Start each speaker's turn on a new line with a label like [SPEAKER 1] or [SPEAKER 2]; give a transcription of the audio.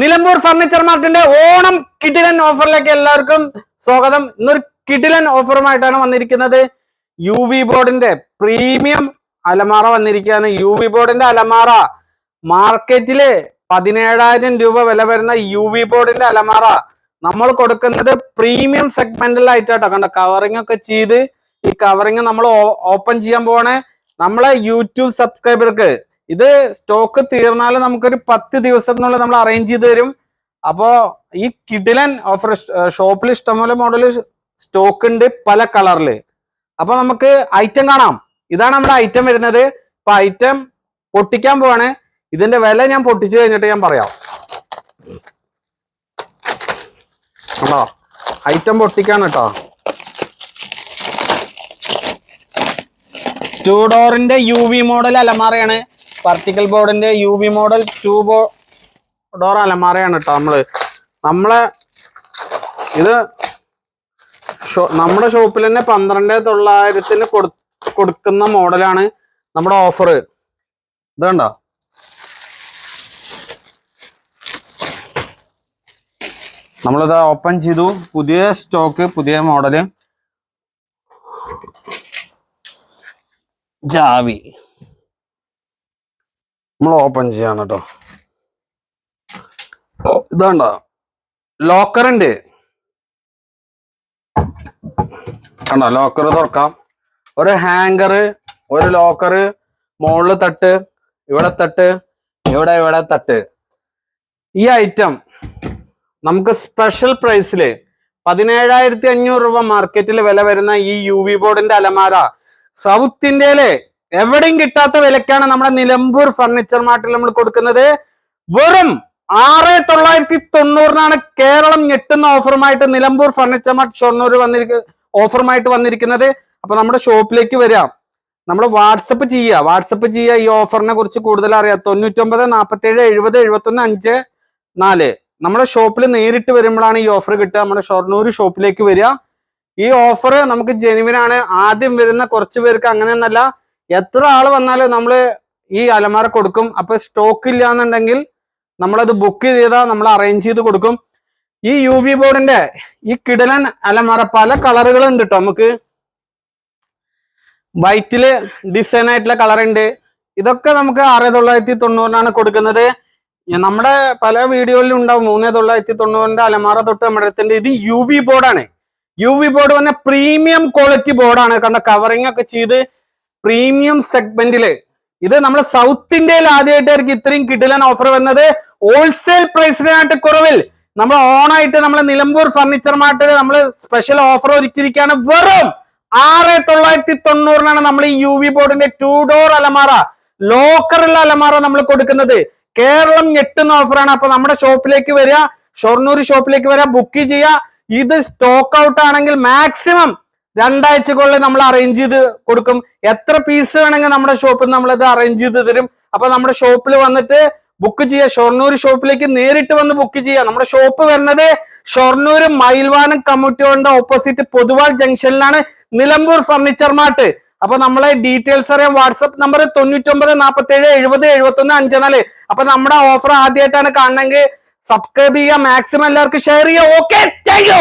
[SPEAKER 1] Nilambur furniture മാർട്ടിന്റെ Onam കിടിലൻ ഓഫറിലേക്ക് എല്ലാവർക്കും സ്വാഗതം. ഇന്നൊരു കിടിലൻ ഓഫറുമായിട്ടാണ് വന്നിരിക്കുന്നത്. യു വി ബോർഡിന്റെ പ്രീമിയം അലമാറ വന്നിരിക്കുകയാണ്. യു വി ബോർഡിന്റെ അലമാറ മാർക്കറ്റില് 17,000 രൂപ വില വരുന്ന യു വി ബോർഡിന്റെ അലമാറ നമ്മൾ കൊടുക്കുന്നത് പ്രീമിയം സെഗ്മെന്റിലായിട്ടാട്ടോ. കണ്ട കവറിംഗ് ഒക്കെ ചെയ്ത് ഈ കവറിംഗ് നമ്മൾ ഓപ്പൺ ചെയ്യാൻ പോവാണ്. നമ്മളെ യൂട്യൂബ് സബ്സ്ക്രൈബർക്ക് ഇത് സ്റ്റോക്ക് തീർന്നാലും നമുക്കൊരു 10 ദിവസത്തിനുള്ളിൽ നമ്മൾ അറേഞ്ച് ചെയ്ത് തരും. അപ്പോ ഈ കിടിലൻ ഓഫർ ഷോപ്പിൽ ഇഷ്ടംപോലെ മോഡൽ സ്റ്റോക്ക് ഉണ്ട് പല കളറില്. അപ്പൊ നമുക്ക് ഐറ്റം കാണാം. ഇതാണ് നമ്മുടെ ഐറ്റം വരുന്നത്. അപ്പൊ ഐറ്റം പൊട്ടിക്കാൻ പോവാണ്. ഇതിന്റെ വില ഞാൻ പൊട്ടിച്ചു കഴിഞ്ഞിട്ട് ഞാൻ പറയാം. കേട്ടോ, ഐറ്റം പൊട്ടിക്കാണ് കേട്ടോ. 2 ഡോറിന്റെ യു വി മോഡൽ അലമാറയാണ്. പാർട്ടിക്കൽ ബോർഡിന്റെ യു വി മോഡൽ 2 ഡോർ അലമാറയാണ് കേട്ടോ. നമ്മളെ ഇത് നമ്മുടെ ഷോപ്പിൽ തന്നെ 12,900 കൊടുക്കുന്ന മോഡലാണ് നമ്മുടെ ഓഫർ. ഇത് കണ്ടോ, നമ്മളിത് ഓപ്പൺ ചെയ്തു. പുതിയ സ്റ്റോക്ക്, പുതിയ മോഡല്. ജാവി നമ്മൾ ഓപ്പൺ ചെയ്യാണ് കേട്ടോ. ഇതാണ്ടോ ലോക്കർ ഉണ്ട്. കണ്ടോ, ലോക്കർ തുറക്കാം. ഒരു ഹാങ്കർ, ഒരു ലോക്കർ, മുകളിൽ തട്ട്, ഇവിടെ തട്ട്, ഇവിടെ തട്ട്. ഈ ഐറ്റം നമുക്ക് സ്പെഷ്യൽ പ്രൈസില് 17,500 രൂപ മാർക്കറ്റിൽ വില വരുന്ന ഈ യു വി ബോർഡിന്റെ അലമാര സൗത്ത് ഇന്ത്യയില് എവിടെയും കിട്ടാത്ത വിലക്കാണ് നമ്മുടെ നിലമ്പൂർ ഫർണിച്ചർ മാർട്ടിൽ നമ്മൾ കൊടുക്കുന്നത്. വെറും 6,990 കേരളം ഞെട്ടുന്ന ഓഫറുമായിട്ട് നിലമ്പൂർ ഫർണിച്ചർ മാർട്ട് ഷൊർണൂർ ഓഫറുമായിട്ട് വന്നിരിക്കുന്നത്. അപ്പൊ നമ്മുടെ ഷോപ്പിലേക്ക് വരാം. നമ്മൾ വാട്സപ്പ് ചെയ്യുക. ഈ ഓഫറിനെ കുറിച്ച് കൂടുതൽ അറിയാം. 99 47 70 71 54 നമ്മുടെ ഷോപ്പിൽ നേരിട്ട് വരുമ്പോഴാണ് ഈ ഓഫർ കിട്ടുക. നമ്മുടെ ഷൊർണൂർ ഷോപ്പിലേക്ക് വരിക. ഈ ഓഫർ നമുക്ക് ജെനുവിനാണ്. ആദ്യം വരുന്ന കുറച്ച് പേർക്ക് അങ്ങനെയൊന്നല്ല, എത്ര ആള് വന്നാലും നമ്മൾ ഈ അലമാര കൊടുക്കും. അപ്പൊ സ്റ്റോക്ക് ഇല്ല എന്നുണ്ടെങ്കിൽ നമ്മളത് ബുക്ക് ചെയ്താൽ നമ്മൾ അറേഞ്ച് ചെയ്ത് കൊടുക്കും. ഈ യു വി ബോർഡിന്റെ ഈ കിടലൻ അലമാര പല കളറുകളുണ്ട് കേട്ടോ. നമുക്ക് വൈറ്റില് ഡിസൈൻ ആയിട്ടുള്ള കളർ ഉണ്ട്. ഇതൊക്കെ നമുക്ക് 6,990 കൊടുക്കുന്നത്. നമ്മുടെ പല വീഡിയോയിലും ഉണ്ടാവും 3,990 അലമാര തൊട്ട് നമ്മുടെ അടുത്തുണ്ട്. ഇത് യു വി ബോർഡാണ്. യു വി ബോർഡ് പറഞ്ഞ പ്രീമിയം ക്വാളിറ്റി ബോർഡാണ്. കണ്ട കവറിംഗ് ഒക്കെ ചെയ്ത് പ്രീമിയം സെഗ്മെന്റില്. ഇത് നമ്മുടെ സൗത്ത് ഇന്ത്യയിൽ ആദ്യമായിട്ടായിരിക്കും ഇത്രയും കിടിലൻ ഓഫർ വരുന്നത്. ഹോൾസെയിൽ പ്രൈസിനായിട്ട് കുറവിൽ നമ്മൾ ഓണായിട്ട് നമ്മളെ നിലമ്പൂർ ഫർണിച്ചർ മാർട്ടിൽ നമ്മൾ സ്പെഷ്യൽ ഓഫർ ഒരുക്കിയിരിക്കുകയാണ്. വെറും 6,990 നമ്മൾ ഈ യു വി ബോർഡിന്റെ 2 ഡോർ അലമാറ, ലോക്കറുള്ള അലമാറ നമ്മൾ കൊടുക്കുന്നത്. കേരളം ഞെട്ടുന്ന ഓഫറാണ്. അപ്പൊ നമ്മുടെ ഷോപ്പിലേക്ക് വരിക, ഷൊർണൂർ ഷോപ്പിലേക്ക് വരിക, ബുക്ക് ചെയ്യുക. ഇത് സ്റ്റോക്ക് ഔട്ട് ആണെങ്കിൽ മാക്സിമം 2 ആഴ്ചക്കുള്ളിൽ നമ്മൾ അറേഞ്ച് ചെയ്ത് കൊടുക്കും. എത്ര പീസ് വേണമെങ്കിൽ നമ്മുടെ ഷോപ്പിൽ നമ്മളത് അറേഞ്ച് ചെയ്ത് തരും. അപ്പൊ നമ്മുടെ ഷോപ്പിൽ വന്നിട്ട് ബുക്ക് ചെയ്യുക. ഷൊർണൂർ ഷോപ്പിലേക്ക് നേരിട്ട് വന്ന് ബുക്ക് ചെയ്യുക. നമ്മുടെ ഷോപ്പ് വരുന്നത് ഷൊർണൂർ മയിൽവാനം കമ്മ്യൂണിറ്റി ഓപ്പോസിറ്റ് പൊതുവാൾ ജംഗ്ഷനിലാണ് നിലമ്പൂർ ഫർണിച്ചർ മാർട്ട്. അപ്പൊ നമ്മളെ ഡീറ്റെയിൽസ് അറിയാം. WhatsApp number 99 47 70 71 54. അപ്പൊ നമ്മുടെ ഓഫർ ആദ്യമായിട്ടാണ് കാണണമെങ്കിൽ സബ്സ്ക്രൈബ് ചെയ്യുക, മാക്സിമം എല്ലാവർക്കും ഷെയർ ചെയ്യുക. Okay, thank you.